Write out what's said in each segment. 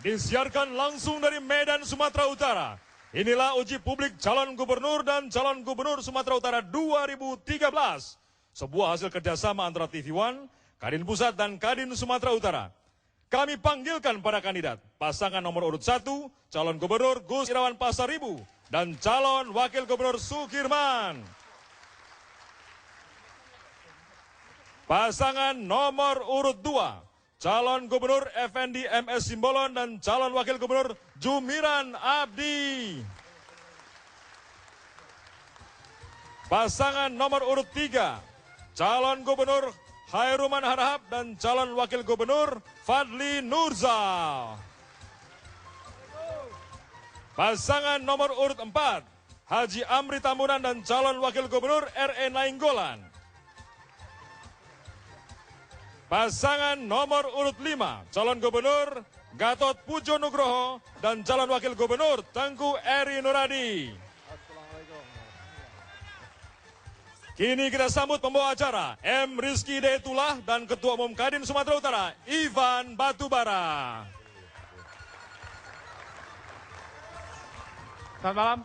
Disiarkan langsung dari Medan, Sumatera Utara. Inilah uji publik calon gubernur dan calon gubernur Sumatera Utara 2013. Sebuah hasil kerjasama antara TV One, Kadin Pusat dan Kadin Sumatera Utara. Kami panggilkan para kandidat. Pasangan nomor urut 1, calon gubernur Gus Irawan Pasaribu dan calon wakil gubernur Sukirman. Pasangan nomor urut 2, calon gubernur Effendi MS Simbolon dan calon wakil gubernur Jumiran Abdi. Pasangan nomor urut 3, calon gubernur Hairuman Harahap dan calon wakil gubernur Fadli Nurzal. Pasangan nomor urut 4, Haji Amri Tambunan dan calon wakil gubernur RE Nainggolan. Pasangan nomor urut 5, calon gubernur Gatot Pujo Nugroho dan calon wakil gubernur Tengku Eri Nuradi. Kini kita sambut pembawa acara M. Rizky Daetullah dan Ketua Umum Kadin Sumatera Utara Ivan Batubara. Selamat malam.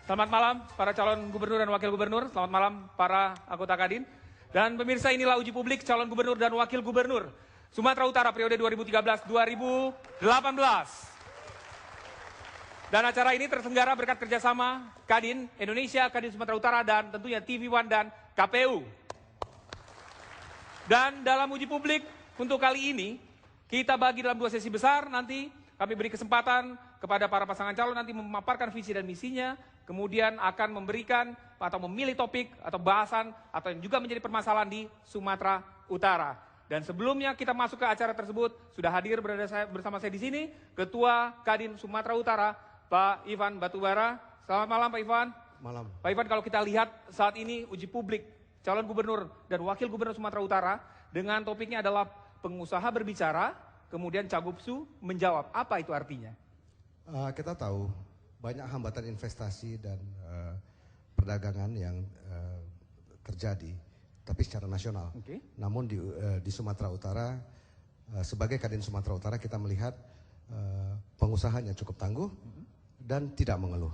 Selamat malam para calon gubernur dan wakil gubernur. Selamat malam para anggota Kadin. Dan pemirsa, inilah uji publik calon gubernur dan wakil gubernur Sumatera Utara periode 2013-2018. Dan acara ini terselenggara berkat kerjasama Kadin Indonesia, Kadin Sumatera Utara, dan tentunya TV One dan KPU. Dan dalam uji publik untuk kali ini, kita bagi dalam 2 sesi besar. Nanti kami beri kesempatan kepada para pasangan calon nanti memaparkan visi dan misinya, kemudian akan memberikan atau memilih topik atau bahasan atau yang juga menjadi permasalahan di Sumatera Utara. Dan sebelumnya kita masuk ke acara tersebut, sudah hadir bersama saya di sini Ketua Kadin Sumatera Utara, Pak Ivan Batubara. Selamat malam Pak Ivan. Malam. Pak Ivan, kalau kita lihat saat ini uji publik calon gubernur dan wakil gubernur Sumatera Utara dengan topiknya adalah pengusaha berbicara, kemudian Cagupsu menjawab. Apa itu artinya? Kita tahu banyak hambatan investasi dan perdagangan yang terjadi, tapi secara nasional. Okay. Namun di Sumatera Utara, sebagai Kadin Sumatera Utara kita melihat pengusahanya cukup tangguh dan tidak mengeluh.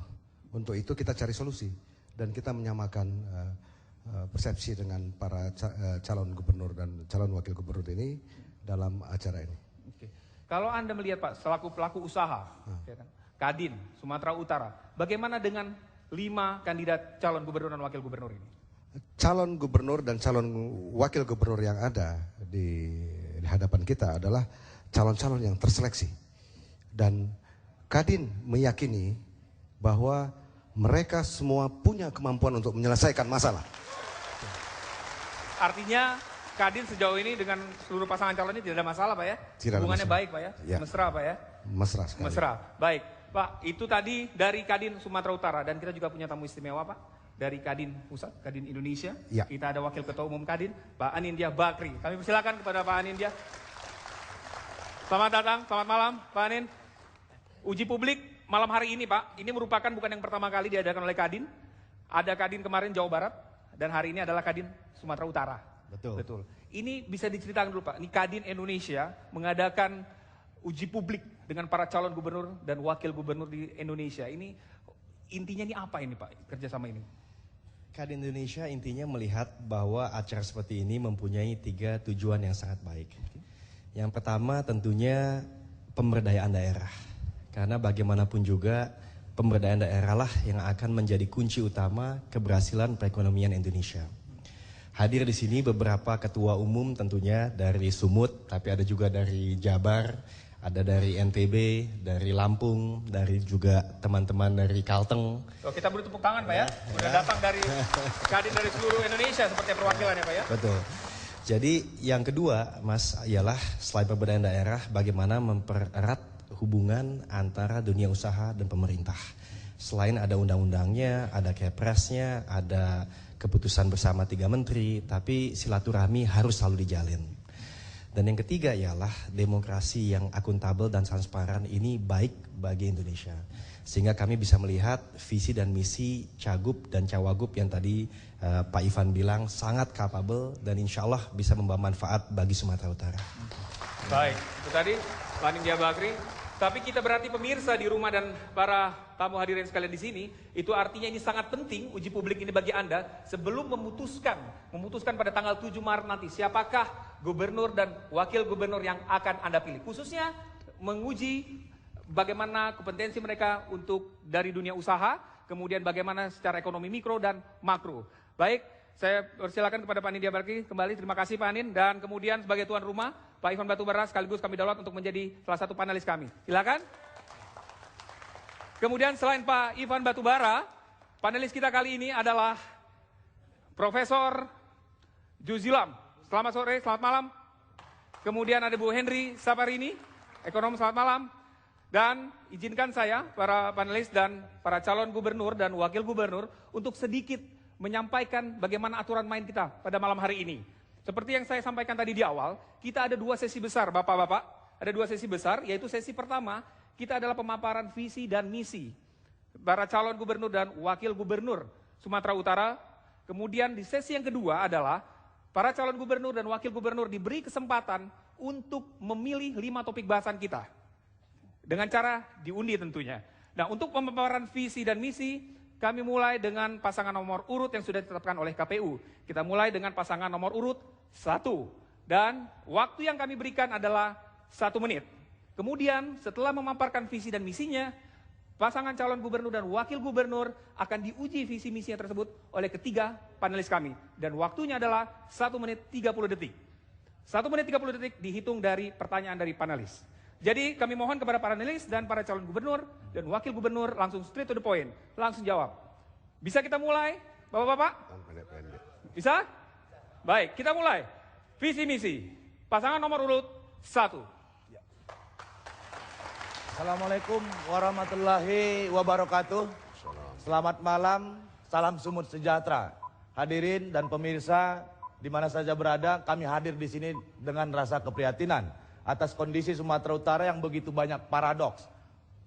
Untuk itu kita cari solusi dan kita menyamakan persepsi dengan para calon gubernur dan calon wakil gubernur ini dalam acara ini. Okay. Kalau Anda melihat Pak, selaku pelaku usaha, ya kan, Kadin Sumatera Utara, bagaimana dengan 5 kandidat calon gubernur dan wakil gubernur ini? Calon gubernur dan calon wakil gubernur yang ada di hadapan kita adalah calon-calon yang terseleksi. Dan Kadin meyakini bahwa mereka semua punya kemampuan untuk menyelesaikan masalah. Artinya Kadin sejauh ini dengan seluruh pasangan calon ini tidak ada masalah Pak ya? Tidak ada hubungannya masalah. Baik Pak ya? Ya. Mesra Pak ya? Mesra sekali. Mesra, baik. Pak, itu tadi dari Kadin Sumatera Utara dan kita juga punya tamu istimewa Pak. Dari Kadin Pusat, Kadin Indonesia. Ya. Kita ada Wakil Ketua Umum Kadin, Pak Anindya Bakri. Kami persilakan kepada Pak Anindya. Selamat datang, selamat malam Pak Anin. Uji publik malam hari ini Pak, ini merupakan bukan yang pertama kali diadakan oleh Kadin. Ada Kadin kemarin Jawa Barat dan hari ini adalah Kadin Sumatera Utara. Betul. Ini bisa diceritakan dulu Pak, ini Kadin Indonesia mengadakan uji publik dengan para calon gubernur dan wakil gubernur di Indonesia. Ini intinya ini apa ini Pak, kerjasama ini? Kadin Indonesia intinya melihat bahwa acara seperti ini mempunyai 3 tujuan yang sangat baik. Yang pertama tentunya pemberdayaan daerah. Karena bagaimanapun juga pemberdayaan daerah lah yang akan menjadi kunci utama keberhasilan perekonomian Indonesia. Hadir di sini beberapa ketua umum tentunya dari Sumut, tapi ada juga dari Jabar, ada dari NTB, dari Lampung, dari juga teman-teman dari Kalteng. Oh, kita beri tepuk tangan Pak ya, sudah datang dari Kadin dari seluruh Indonesia seperti perwakilan ya Pak ya. Betul. Jadi yang kedua Mas ialah selain pemberdayaan daerah, bagaimana mempererat hubungan antara dunia usaha dan pemerintah. Selain ada undang-undangnya, ada kepresnya, ada keputusan bersama 3 menteri, tapi silaturahmi harus selalu dijalin. Dan yang ketiga ialah demokrasi yang akuntabel dan transparan ini baik bagi Indonesia. Sehingga kami bisa melihat visi dan misi Cagup dan Cawagup yang tadi Pak Ivan bilang sangat capable dan insya Allah bisa membawa manfaat bagi Sumatera Utara. Baik, itu tadi Pak Anindya Bakri. Tapi kita berarti pemirsa di rumah dan para tamu hadirin sekalian di sini, itu artinya ini sangat penting uji publik ini bagi Anda sebelum memutuskan pada tanggal 7 Maret nanti siapakah gubernur dan wakil gubernur yang akan Anda pilih. Khususnya menguji bagaimana kompetensi mereka untuk dari dunia usaha, kemudian bagaimana secara ekonomi mikro dan makro. Baik, saya persilakan kepada Pak Nindya Bakri kembali. Terima kasih Pak Anin. Dan kemudian sebagai tuan rumah, Pak Ivan Batubara sekaligus kami daulat untuk menjadi salah satu panelis kami. Silakan. Kemudian selain Pak Ivan Batubara, panelis kita kali ini adalah Profesor Juzilam. Selamat sore, selamat malam. Kemudian ada Bu Henry Saparini, ekonom, selamat malam. Dan izinkan saya, para panelis dan para calon gubernur dan wakil gubernur untuk sedikit menyampaikan bagaimana aturan main kita pada malam hari ini. Seperti yang saya sampaikan tadi di awal, kita ada 2 sesi besar Bapak-Bapak. Ada 2 sesi besar, yaitu sesi pertama, kita adalah pemaparan visi dan misi para calon gubernur dan wakil gubernur Sumatera Utara. Kemudian di sesi yang kedua adalah para calon gubernur dan wakil gubernur diberi kesempatan untuk memilih 5 topik bahasan kita. Dengan cara diundi tentunya. Nah, untuk pemaparan visi dan misi, kami mulai dengan pasangan nomor urut yang sudah ditetapkan oleh KPU. Kita mulai dengan pasangan nomor urut 1. Dan waktu yang kami berikan adalah 1 menit. Kemudian setelah memaparkan visi dan misinya, pasangan calon gubernur dan wakil gubernur akan diuji visi misinya tersebut oleh ketiga panelis kami. Dan waktunya adalah 1 menit 30 detik. 1 menit 30 detik dihitung dari pertanyaan dari panelis. Jadi kami mohon kepada para panelis dan para calon gubernur dan wakil gubernur langsung straight to the point, langsung jawab. Bisa kita mulai, Bapak-Bapak? Bisa? Baik, kita mulai. Visi misi, pasangan nomor urut 1. Assalamualaikum warahmatullahi wabarakatuh. Selamat malam, salam sumut sejahtera. Hadirin dan pemirsa di mana saja berada, kami hadir di sini dengan rasa keprihatinan atas kondisi Sumatera Utara yang begitu banyak paradoks.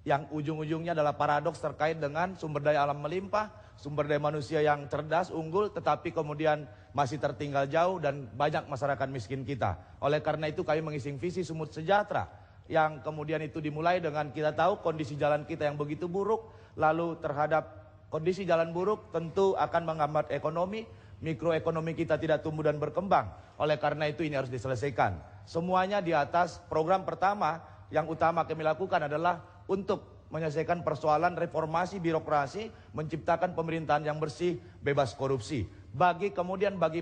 Yang ujung-ujungnya adalah paradoks terkait dengan sumber daya alam melimpah, sumber daya manusia yang cerdas, unggul, tetapi kemudian masih tertinggal jauh dan banyak masyarakat miskin kita. Oleh karena itu kami mengising visi Sumut Sejahtera, yang kemudian itu dimulai dengan kita tahu kondisi jalan kita yang begitu buruk, lalu terhadap kondisi jalan buruk tentu akan menghambat ekonomi, mikroekonomi kita tidak tumbuh dan berkembang. Oleh karena itu ini harus diselesaikan. Semuanya di atas program pertama yang utama kami lakukan adalah untuk menyelesaikan persoalan reformasi birokrasi, menciptakan pemerintahan yang bersih, bebas korupsi. Bagi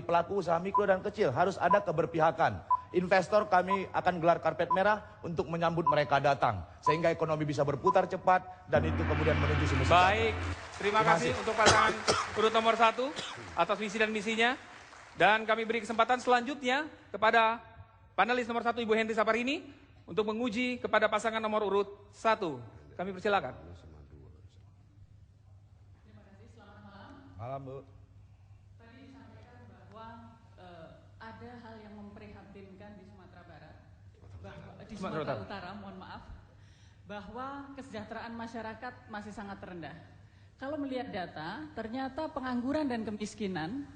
pelaku usaha mikro dan kecil harus ada keberpihakan. Investor kami akan gelar karpet merah untuk menyambut mereka datang. Sehingga ekonomi bisa berputar cepat dan itu kemudian menuju semestinya. Baik, terima kasih untuk pasangan urut nomor 1 atas visi dan misinya. Dan kami beri kesempatan selanjutnya kepada panelis nomor 1 Ibu Henry Saparini untuk menguji kepada pasangan nomor urut 1. Kami persilakan. Terima kasih, selamat malam. Malam, Bu. Tadi disampaikan bahwa ada hal yang memprihatinkan di Sumatera Barat, di Sumatera Utara, mohon maaf, bahwa kesejahteraan masyarakat masih sangat rendah. Kalau melihat data, ternyata pengangguran dan kemiskinan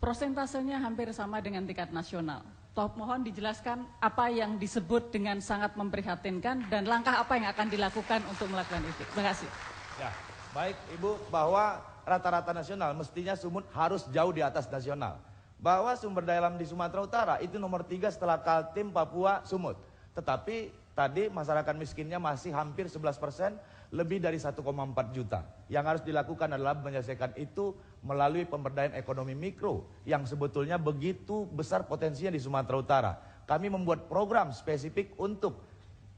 prosentasenya hampir sama dengan tingkat nasional. Mohon dijelaskan apa yang disebut dengan sangat memprihatinkan dan langkah apa yang akan dilakukan untuk melakukan itu. Terima kasih. Ya, baik Ibu, bahwa rata-rata nasional mestinya Sumut harus jauh di atas nasional. Bahwa sumber daya alam di Sumatera Utara itu nomor 3 setelah Kaltim, Papua, Sumut. Tetapi tadi masyarakat miskinnya masih hampir 11%, lebih dari 1,4 juta. Yang harus dilakukan adalah menyelesaikan itu melalui pemberdayaan ekonomi mikro yang sebetulnya begitu besar potensinya di Sumatera Utara. Kami membuat program spesifik untuk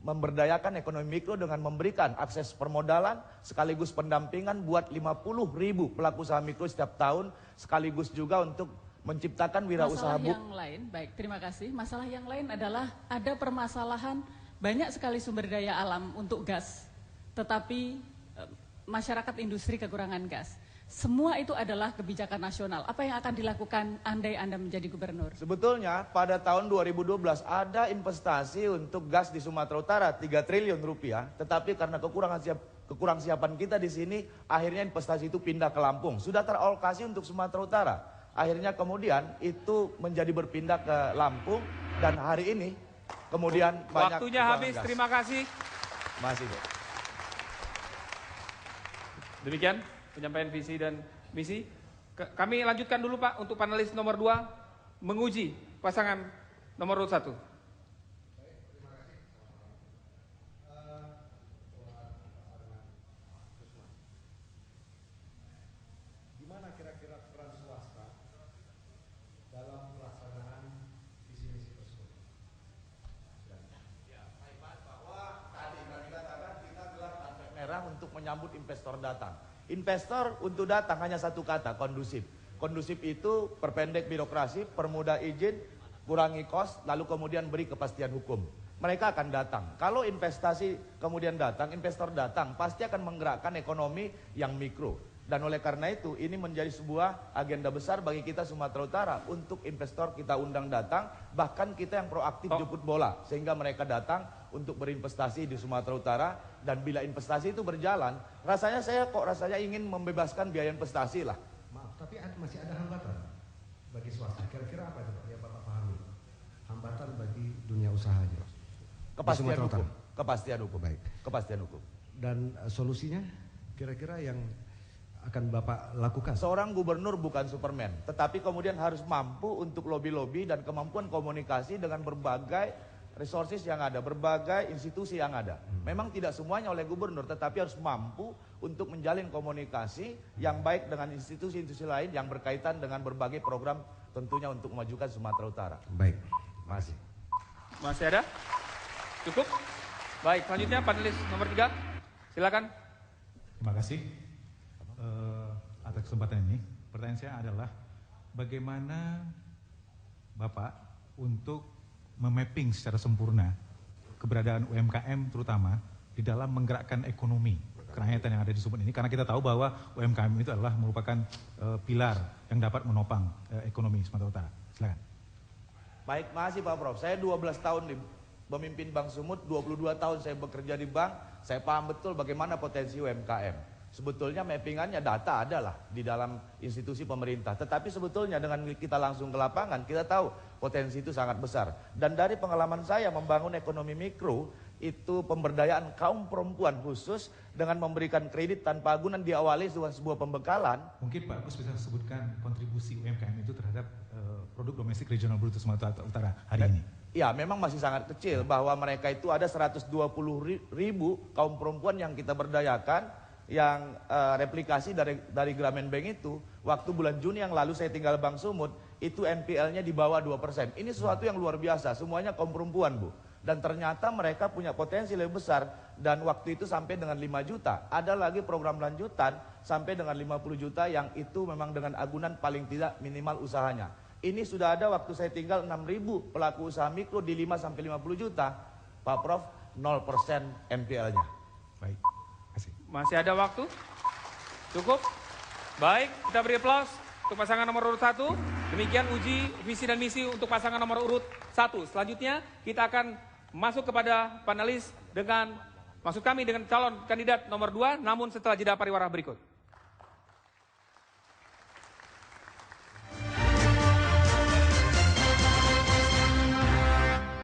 memberdayakan ekonomi mikro dengan memberikan akses permodalan sekaligus pendampingan buat 50.000 pelaku usaha mikro setiap tahun, sekaligus juga untuk menciptakan wirausaha. Masalah yang lain, baik, terima kasih. Masalah yang lain adalah ada permasalahan banyak sekali sumber daya alam untuk gas. Tetapi masyarakat industri kekurangan gas. Semua itu adalah kebijakan nasional. Apa yang akan dilakukan andai Anda menjadi gubernur? Sebetulnya pada tahun 2012 ada investasi untuk gas di Sumatera Utara 3 triliun rupiah. Tetapi karena kekurang siapan kita di sini, akhirnya investasi itu pindah ke Lampung. Sudah teralokasi untuk Sumatera Utara. Akhirnya kemudian itu menjadi berpindah ke Lampung dan hari ini kemudian banyak. Waktunya habis, gas. terima kasih. Masih. Demikian penyampaian visi dan misi. Kami lanjutkan dulu Pak untuk panelis nomor 2 menguji pasangan nomor urut 1. Gimana kira-kira peran swasta dalam pelaksanaan visi misi tersebut? Merah untuk menyambut investor datang. Investor untuk datang hanya satu kata, kondusif. Kondusif itu perpendek birokrasi, permudah izin, kurangi kos, lalu kemudian beri kepastian hukum. Mereka akan datang. Kalau investasi kemudian datang, investor datang, pasti akan menggerakkan ekonomi yang mikro. Dan oleh karena itu, ini menjadi sebuah agenda besar bagi kita Sumatera Utara. Untuk investor kita undang datang, bahkan kita yang proaktif jemput bola. Sehingga mereka datang untuk berinvestasi di Sumatera Utara. Dan bila investasi itu berjalan, rasanya ingin membebaskan biaya investasi lah. Maaf, tapi masih ada hambatan bagi swasta. Kira-kira apa itu Pak yang Bapak pahami? Hambatan bagi dunia usahanya. Kepastian Sumatera hukum. Utara. Kepastian hukum. Baik. Kepastian hukum. Dan solusinya kira-kira yang akan Bapak lakukan? Seorang gubernur bukan Superman, tetapi kemudian harus mampu untuk lobby-lobby dan kemampuan komunikasi dengan berbagai resources yang ada, berbagai institusi yang ada. Memang tidak semuanya oleh gubernur, tetapi harus mampu untuk menjalin komunikasi yang baik dengan institusi-institusi lain yang berkaitan dengan berbagai program tentunya untuk memajukan Sumatera Utara. Baik. Masih. Masih ada? Cukup? Baik, selanjutnya panelis nomor 3. Silakan. Terima kasih atas kesempatan ini. Pertanyaan saya adalah bagaimana Bapak untuk memapping secara sempurna keberadaan UMKM terutama di dalam menggerakkan ekonomi kerakyatan yang ada di Sumut ini, karena kita tahu bahwa UMKM itu adalah merupakan pilar yang dapat menopang ekonomi Sumatera Utara. Silakan. Baik, makasih Pak Prof. Saya 12 tahun memimpin Bank Sumut, 22 tahun saya bekerja di bank, saya paham betul bagaimana potensi UMKM. Sebetulnya mappingannya data adalah di dalam institusi pemerintah. Tetapi sebetulnya dengan kita langsung ke lapangan, kita tahu potensi itu sangat besar. Dan dari pengalaman saya membangun ekonomi mikro, itu pemberdayaan kaum perempuan khusus dengan memberikan kredit tanpa agunan diawali dengan sebuah pembekalan. Mungkin Pak Agus bisa sebutkan kontribusi UMKM itu terhadap produk domestik regional bruto Sumatera Utara hari ini. Ya, memang masih sangat kecil, bahwa mereka itu ada 120 ribu kaum perempuan yang kita berdayakan, yang replikasi dari Grameen Bank itu. Waktu bulan Juni yang lalu saya tinggal Bank Sumut, itu NPL-nya di bawah 2%. Ini sesuatu yang luar biasa, semuanya kaum perempuan Bu. Dan ternyata mereka punya potensi lebih besar, dan waktu itu sampai dengan 5 juta. Ada lagi program lanjutan sampai dengan 50 juta yang itu memang dengan agunan paling tidak minimal usahanya. Ini sudah ada waktu saya tinggal 6.000 pelaku usaha mikro di 5 sampai 50 juta. Pak Prof, 0% NPL-nya. Baik, kasih. Masih ada waktu? Cukup? Baik, kita beri aplaus untuk pasangan nomor urut 1. Demikian uji visi dan misi untuk pasangan nomor urut 1. Selanjutnya kita akan masuk kepada panelis dengan, maksud kami dengan calon kandidat nomor 2, namun setelah jeda pariwara berikut.